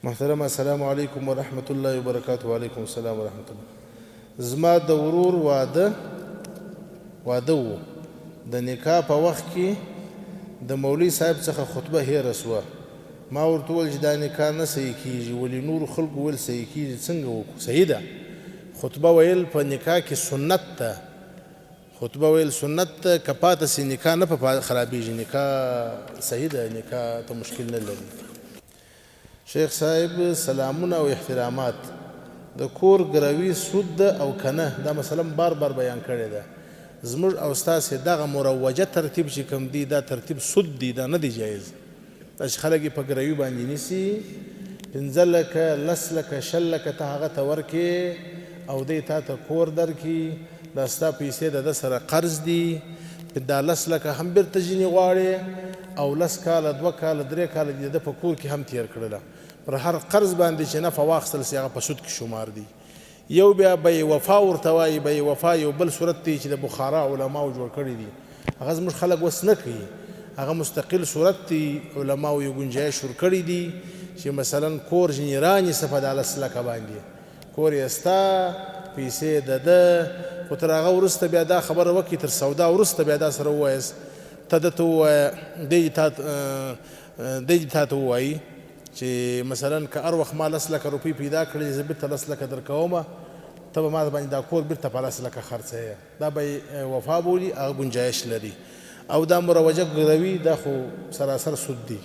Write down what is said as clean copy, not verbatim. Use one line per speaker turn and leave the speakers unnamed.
محترم السلام علیکم ورحمۃ اللہ وبرکاتہ. وعلیکم السلام ورحمۃ الله. زما د ورور واده و. د نکاح په وخت کې د مولوي صاحب څخه خطبه هېره سوه. ما ورته وویل چې دا نکاح نه صحیح کېږي، ولې نورو خلکو ویل صحیح کېږي، څنګه وکړو؟ صحیح ده، خطبه ویل په نکاح کې سنت ده، خطبه ویل سنت ده، که پاته سي نکاح نه په خرابېږي، نکاح صحیح ده، نکاح ته مشکل نه لري. شیخ صاحب سلامونه او احترامات. د کور ګروي سود ده او کنه، دا مثلا بار بار بیان کړی ده. زموږ او ستاسې دغه مروجه ترتیب چې کوم دی دا ترتیب سود دی، دا نه دی جایز. دا چې خلک یې په ګروي باندې نیسي 15 لکه 10 لکه 20 لکه ته هغه ته ورکې او دی تا ته کور درکړي، دا ستا پیسې د ده سره قرض دي، دا 10 لکه هم بیرته ځینې غواړې او 10 کاله 2 کاله 3 کاله د ده په کور کې هم تېر کړله. پر هر قرض باندې چې نفع واخیستل سي هغه په سود کې شمار دي. یو بیا بې وفا ورته وایي. بې وفا یو بل صورت دی چې د بخارا علماو جوړ کړي دي، هغه زموږ خلک اوس نه کوي، هغه مستقل صورت دی. علماو یو ګنجایش ور کړي دي چې مثلا کور ځینې رانیسه په 10 لکه باندې، کور یې ستا، پیسې د ده، خو تر هغه وروسته بیا دا خبره وکړي، تر سودا وروسته بیا دا سره ووایاست، ته ده ته ووایه، دی تا ته ووایي چې مثلا که هر وخت ما 10 لکه روپۍ پیدا کړې زه بېرته 10 لکه درکومه، ته به ما باندې دا کور بېرته په 10 لکه خرڅوې، دا به وفا بولي، هغه ګنجایش لري. او دا مروجه ګروي دا خو سراسر سود دی.